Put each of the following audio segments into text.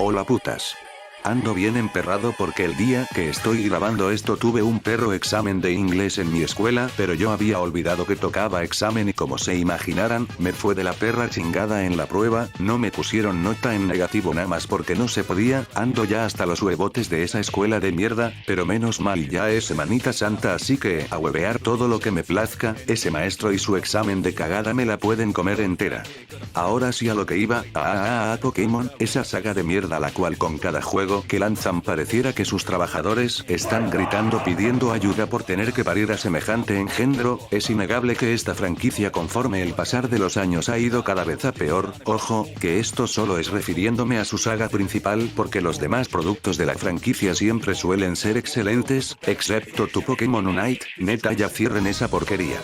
Hola putas. Ando bien emperrado porque el día que estoy grabando esto tuve un perro examen de inglés en mi escuela, pero yo había olvidado que tocaba examen y como se imaginarán, me fue de la perra chingada en la prueba, no me pusieron nota en negativo nada más porque no se podía, ando ya hasta los huevotes de esa escuela de mierda, pero menos mal ya es semanita santa así que a huevear todo lo que me plazca, ese maestro y su examen de cagada me la pueden comer entera. Ahora sí a lo que iba, Pokémon, esa saga de mierda la cual con cada juego que lanzan pareciera que sus trabajadores están gritando pidiendo ayuda por tener que parir a semejante engendro, es innegable que esta franquicia conforme el pasar de los años ha ido cada vez a peor, ojo, que esto solo es refiriéndome a su saga principal porque los demás productos de la franquicia siempre suelen ser excelentes, excepto tu Pokémon Unite, neta ya cierren esa porquería.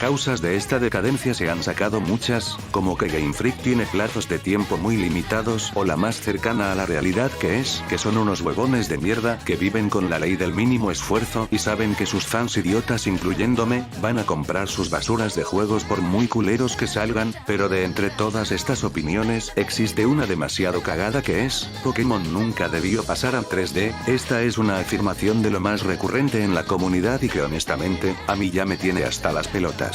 Causas de esta decadencia se han sacado muchas, como que Game Freak tiene plazos de tiempo muy limitados o la más cercana a la realidad que son unos huevones de mierda que viven con la ley del mínimo esfuerzo y saben que sus fans idiotas incluyéndome, van a comprar sus basuras de juegos por muy culeros que salgan, pero de entre todas estas opiniones existe una demasiado cagada que Pokémon nunca debió pasar a 3D, esta es una afirmación de lo más recurrente en la comunidad y que honestamente, a mí ya me tiene hasta las pelotas.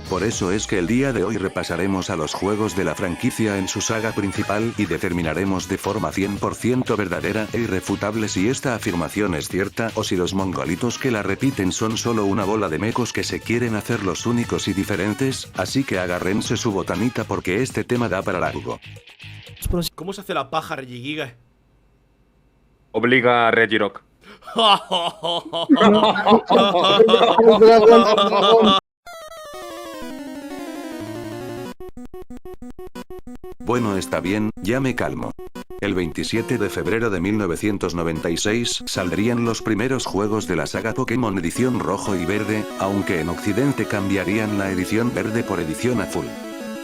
Por eso es que el día de hoy repasaremos a los juegos de la franquicia en su saga principal y determinaremos de forma 100% verdadera e irrefutable si esta afirmación es cierta o si los mongolitos que la repiten son solo una bola de mecos que se quieren hacer los únicos y diferentes, así que agárrense su botanita porque este tema da para largo. ¿Cómo se hace la paja, Regigiga? Obliga a Regirock. Bueno, está bien, ya me calmo. El 27 de febrero de 1996 saldrían los primeros juegos de la saga Pokémon edición rojo y verde, aunque en Occidente cambiarían la edición verde por edición azul.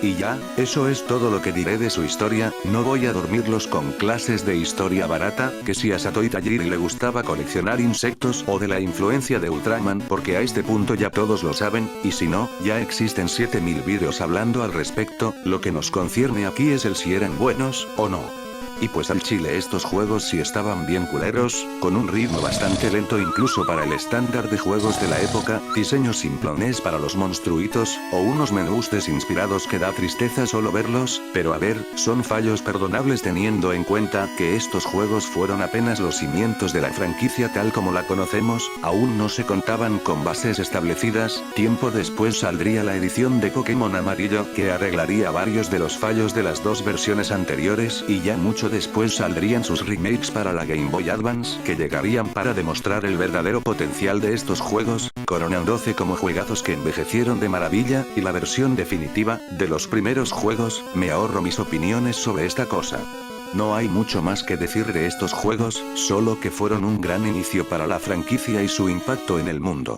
Y ya, eso es todo lo que diré de su historia, no voy a dormirlos con clases de historia barata, que si a Satoshi Tajiri le gustaba coleccionar insectos o de la influencia de Ultraman porque a este punto ya todos lo saben, y si no, ya existen 7000 vídeos hablando al respecto, lo que nos concierne aquí es el si eran buenos, o no. Y pues al chile estos juegos sí estaban bien culeros, con un ritmo bastante lento incluso para el estándar de juegos de la época, diseños simplones para los monstruitos, o unos menús desinspirados que da tristeza solo verlos, pero a ver, son fallos perdonables teniendo en cuenta que estos juegos fueron apenas los cimientos de la franquicia tal como la conocemos, aún no se contaban con bases establecidas, tiempo después saldría la edición de Pokémon Amarillo que arreglaría varios de los fallos de las dos versiones anteriores y ya mucho después saldrían sus remakes para la Game Boy Advance que llegarían para demostrar el verdadero potencial de estos juegos, coronándose como juegazos que envejecieron de maravilla, y la versión definitiva, de los primeros juegos, me ahorro mis opiniones sobre esta cosa. No hay mucho más que decir de estos juegos, solo que fueron un gran inicio para la franquicia y su impacto en el mundo.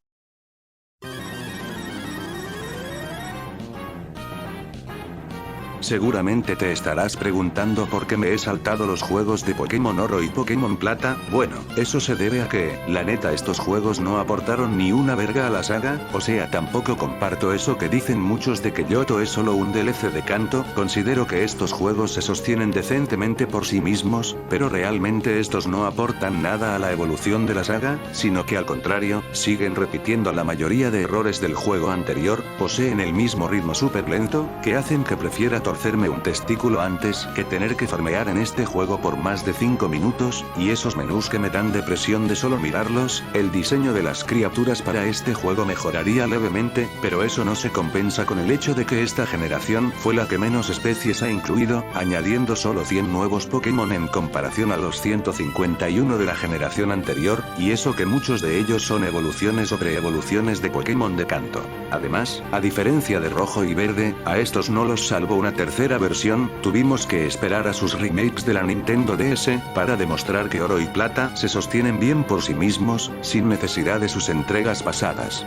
Seguramente te estarás preguntando por qué me he saltado los juegos de Pokémon Oro y Pokémon Plata, bueno, eso se debe a que, la neta estos juegos no aportaron ni una verga a la saga, o sea tampoco comparto eso que dicen muchos de que Yoto es solo un DLC de canto, considero que estos juegos se sostienen decentemente por sí mismos, pero realmente estos no aportan nada a la evolución de la saga, sino que al contrario, siguen repitiendo la mayoría de errores del juego anterior, poseen el mismo ritmo súper lento, que hacen que prefiera torcerme un testículo antes que tener que farmear en este juego por más de 5 minutos, y esos menús que me dan depresión de solo mirarlos, el diseño de las criaturas para este juego mejoraría levemente, pero eso no se compensa con el hecho de que esta generación fue la que menos especies ha incluido, añadiendo solo 100 nuevos Pokémon en comparación a los 151 de la generación anterior, y eso que muchos de ellos son evoluciones sobre evoluciones de Pokémon de canto. Además, a diferencia de rojo y verde, a estos no los salvo una tercera versión, tuvimos que esperar a sus remakes de la Nintendo DS, para demostrar que Oro y Plata se sostienen bien por sí mismos, sin necesidad de sus entregas pasadas.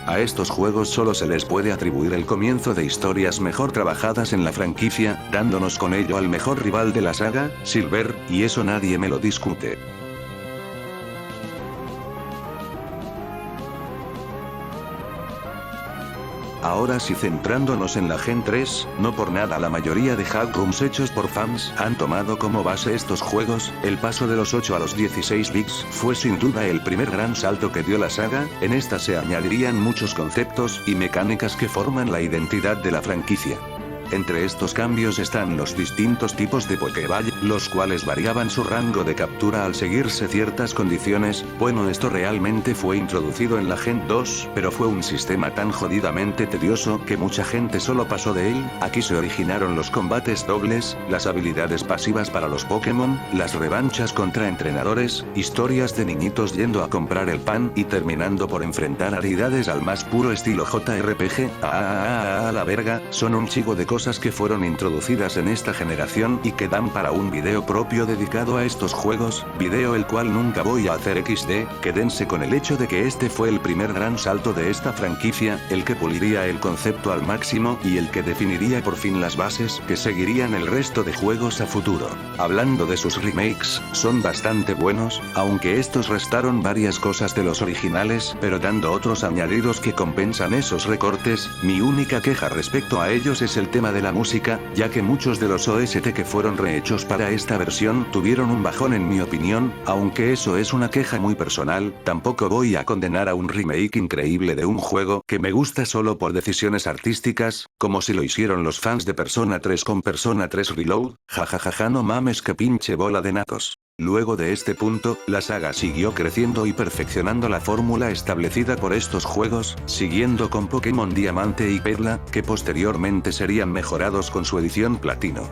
A estos juegos solo se les puede atribuir el comienzo de historias mejor trabajadas en la franquicia, dándonos con ello al mejor rival de la saga, Silver, y eso nadie me lo discute. Ahora sí, centrándonos en la Gen 3, no por nada la mayoría de hackrooms hechos por fans han tomado como base estos juegos. El paso de los 8 a los 16 bits fue sin duda el primer gran salto que dio la saga. En esta se añadirían muchos conceptos y mecánicas que forman la identidad de la franquicia. Entre estos cambios están los distintos tipos de Pokéball, los cuales variaban su rango de captura al seguirse ciertas condiciones. Bueno, esto realmente fue introducido en la Gen 2, pero fue un sistema tan jodidamente tedioso que mucha gente solo pasó de él. Aquí se originaron los combates dobles, las habilidades pasivas para los Pokémon, las revanchas contra entrenadores, historias de niñitos yendo a comprar el pan y terminando por enfrentar habilidades al más puro estilo JRPG. A la verga, son un chico de cosas que fueron introducidas en esta generación y que dan para un video propio dedicado a estos juegos, video el cual nunca voy a hacer XD. Quédense con el hecho de que este fue el primer gran salto de esta franquicia, el que puliría el concepto al máximo y el que definiría por fin las bases que seguirían el resto de juegos a futuro. Hablando de sus remakes, son bastante buenos, aunque estos restaron varias cosas de los originales, pero dando otros añadidos que compensan esos recortes. Mi única queja respecto a ellos es el tema de la música, ya que muchos de los OST que fueron rehechos para esta versión tuvieron un bajón en mi opinión. Aunque eso es una queja muy personal, tampoco voy a condenar a un remake increíble de un juego que me gusta solo por decisiones artísticas, como si lo hicieron los fans de Persona 3 con Persona 3 Reload. Jajajaja, no mames, que pinche bola de nacos. Luego de este punto, la saga siguió creciendo y perfeccionando la fórmula establecida por estos juegos, siguiendo con Pokémon Diamante y Perla, que posteriormente serían mejorados con su edición Platino.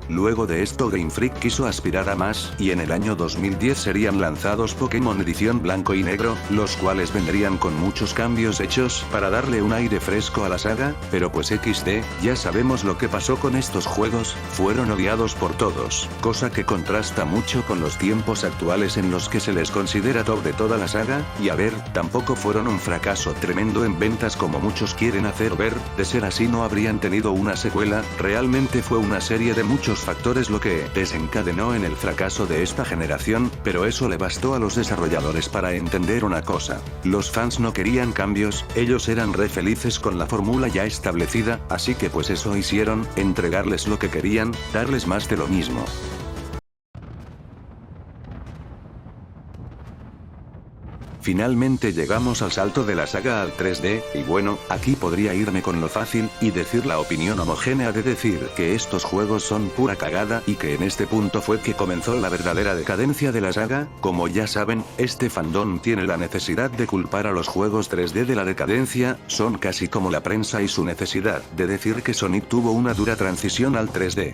Luego de esto Game Freak quiso aspirar a más, y en el año 2010 serían lanzados Pokémon Edición Blanco y Negro, los cuales vendrían con muchos cambios hechos para darle un aire fresco a la saga, pero pues XD, ya sabemos lo que pasó con estos juegos, fueron odiados por todos, cosa que contrasta mucho con los tiempos actuales en los que se les considera top de toda la saga, y a ver, tampoco fueron un fracaso tremendo en ventas como muchos quieren hacer ver. De ser así no habrían tenido una secuela. Realmente fue una serie de muchos factores lo que desencadenó en el fracaso de esta generación, pero eso le bastó a los desarrolladores para entender una cosa: los fans no querían cambios, ellos eran re felices con la fórmula ya establecida, así que pues eso hicieron, entregarles lo que querían, darles más de lo mismo. Finalmente llegamos al salto de la saga al 3D, y bueno, aquí podría irme con lo fácil, y decir la opinión homogénea de decir que estos juegos son pura cagada, y que en este punto fue que comenzó la verdadera decadencia de la saga. Como ya saben, este fandom tiene la necesidad de culpar a los juegos 3D de la decadencia, son casi como la prensa y su necesidad de decir que Sonic tuvo una dura transición al 3D.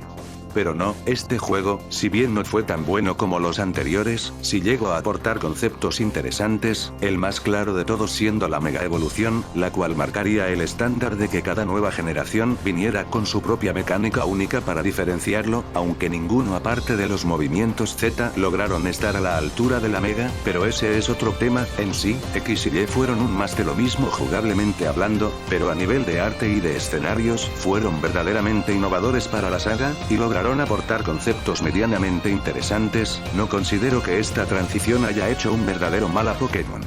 Pero no, este juego, si bien no fue tan bueno como los anteriores, sí llegó a aportar conceptos interesantes, el más claro de todos siendo la Mega Evolución, la cual marcaría el estándar de que cada nueva generación viniera con su propia mecánica única para diferenciarlo, aunque ninguno aparte de los movimientos Z lograron estar a la altura de la Mega, pero ese es otro tema. En sí, X y Y fueron un más de lo mismo jugablemente hablando, pero a nivel de arte y de escenarios, fueron verdaderamente innovadores para la saga, y lograron aportar conceptos medianamente interesantes. No considero que esta transición haya hecho un verdadero mal a Pokémon.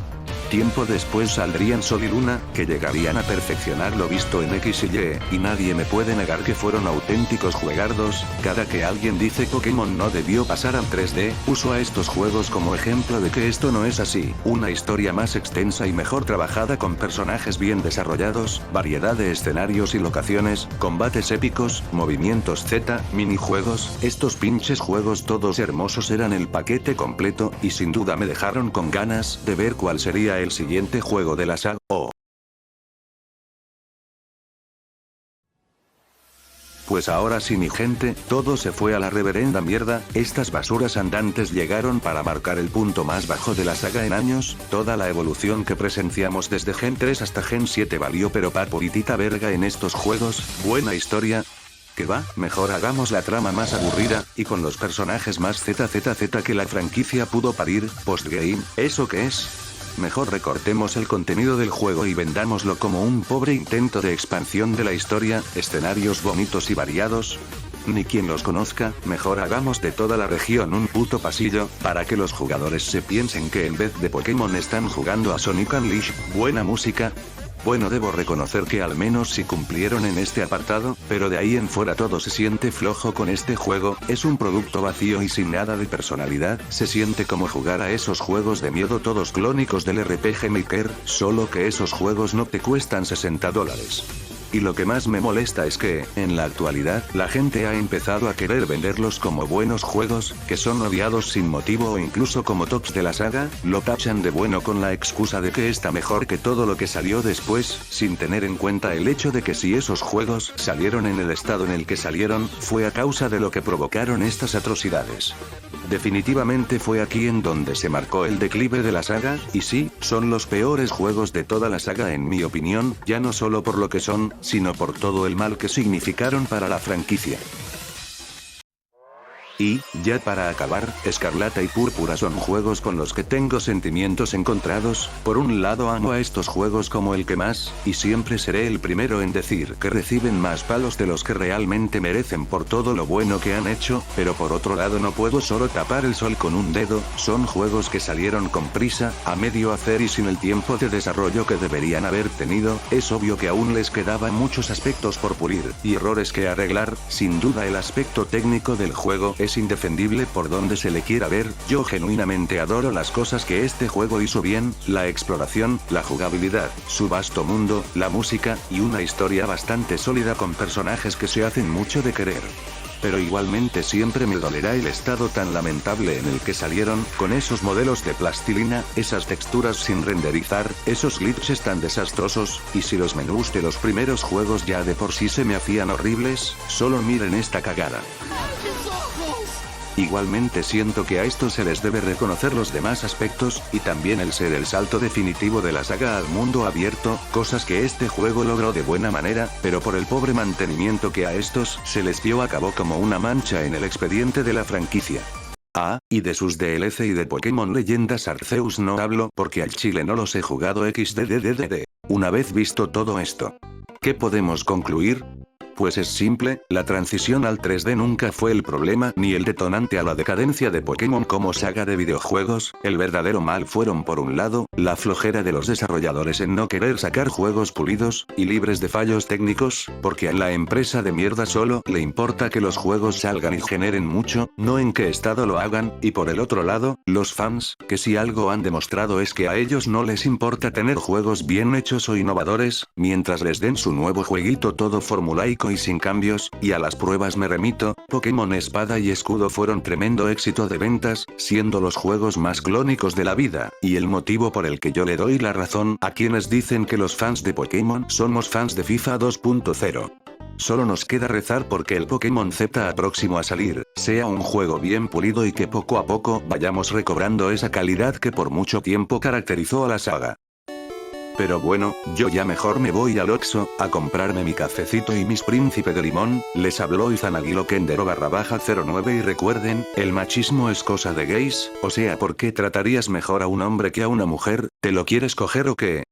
Tiempo después saldrían Sol y Luna, que llegarían a perfeccionar lo visto en X y nadie me puede negar que fueron auténticos juegardos. Cada que alguien dice Pokémon no debió pasar al 3D, uso a estos juegos como ejemplo de que esto no es así. Una historia más extensa y mejor trabajada con personajes bien desarrollados, variedad de escenarios y locaciones, combates épicos, movimientos Z, minijuegos, estos pinches juegos todos hermosos eran el paquete completo, y sin duda me dejaron con ganas de ver cuál sería el siguiente juego de la saga. Pues ahora sí, mi gente, todo se fue a la reverenda mierda. Estas basuras andantes llegaron para marcar el punto más bajo de la saga en años. Toda la evolución que presenciamos desde Gen 3 hasta Gen 7 valió pero pa' puritita verga en estos juegos. Buena historia. Que va, mejor hagamos la trama más aburrida, y con los personajes más ZZZ que la franquicia pudo parir. Postgame, ¿eso qué es? Mejor recortemos el contenido del juego y vendámoslo como un pobre intento de expansión de la historia, escenarios bonitos y variados. Ni quien los conozca, mejor hagamos de toda la región un puto pasillo, para que los jugadores se piensen que en vez de Pokémon están jugando a Sonic Unleashed. Buena música. Bueno, debo reconocer que al menos sí cumplieron en este apartado, pero de ahí en fuera todo se siente flojo con este juego, es un producto vacío y sin nada de personalidad, se siente como jugar a esos juegos de miedo todos clónicos del RPG Maker, solo que esos juegos no te cuestan $60. Y lo que más me molesta es que, en la actualidad, la gente ha empezado a querer venderlos como buenos juegos, que son odiados sin motivo o incluso como tops de la saga, lo tachan de bueno con la excusa de que está mejor que todo lo que salió después, sin tener en cuenta el hecho de que si esos juegos salieron en el estado en el que salieron, fue a causa de lo que provocaron estas atrocidades. Definitivamente fue aquí en donde se marcó el declive de la saga, y sí, son los peores juegos de toda la saga en mi opinión, ya no solo por lo que son, sino por todo el mal que significaron para la franquicia. Y, ya para acabar, Escarlata y Púrpura son juegos con los que tengo sentimientos encontrados, por un lado amo a estos juegos como el que más, y siempre seré el primero en decir que reciben más palos de los que realmente merecen por todo lo bueno que han hecho, pero por otro lado no puedo solo tapar el sol con un dedo, son juegos que salieron con prisa, a medio hacer y sin el tiempo de desarrollo que deberían haber tenido, es obvio que aún les quedaban muchos aspectos por pulir, y errores que arreglar, sin duda el aspecto técnico del juego es indefendible por donde se le quiera ver, yo genuinamente adoro las cosas que este juego hizo bien, la exploración, la jugabilidad, su vasto mundo, la música, y una historia bastante sólida con personajes que se hacen mucho de querer. Pero igualmente siempre me dolerá el estado tan lamentable en el que salieron, con esos modelos de plastilina, esas texturas sin renderizar, esos glitches tan desastrosos, y si los menús de los primeros juegos ya de por sí se me hacían horribles, solo miren esta cagada. Igualmente siento que a esto se les debe reconocer los demás aspectos, y también el ser el salto definitivo de la saga al mundo abierto, cosas que este juego logró de buena manera, pero por el pobre mantenimiento que a estos se les dio acabó como una mancha en el expediente de la franquicia. Ah, y de sus DLC y de Pokémon Leyendas Arceus no hablo porque al chile no los he jugado xddddd. Una vez visto todo esto, ¿qué podemos concluir? Pues es simple, la transición al 3D nunca fue el problema ni el detonante a la decadencia de Pokémon como saga de videojuegos, el verdadero mal fueron por un lado, la flojera de los desarrolladores en no querer sacar juegos pulidos, y libres de fallos técnicos, porque a la empresa de mierda solo le importa que los juegos salgan y generen mucho, no en qué estado lo hagan, y por el otro lado, los fans, que si algo han demostrado es que a ellos no les importa tener juegos bien hechos o innovadores, mientras les den su nuevo jueguito todo formulaico y sin cambios, y a las pruebas me remito, Pokémon Espada y Escudo fueron tremendo éxito de ventas, siendo los juegos más clónicos de la vida, y el motivo por el que yo le doy la razón a quienes dicen que los fans de Pokémon somos fans de FIFA 2.0. Solo nos queda rezar porque el Pokémon Z próximo a salir, sea un juego bien pulido y que poco a poco vayamos recobrando esa calidad que por mucho tiempo caracterizó a la saga. Pero bueno, yo ya mejor me voy al Oxxo, a comprarme mi cafecito y mis príncipe de limón, les habló Izanagiloquendero_09 y recuerden, el machismo es cosa de gays, o sea ¿por qué tratarías mejor a un hombre que a una mujer? ¿Te lo quieres coger o qué?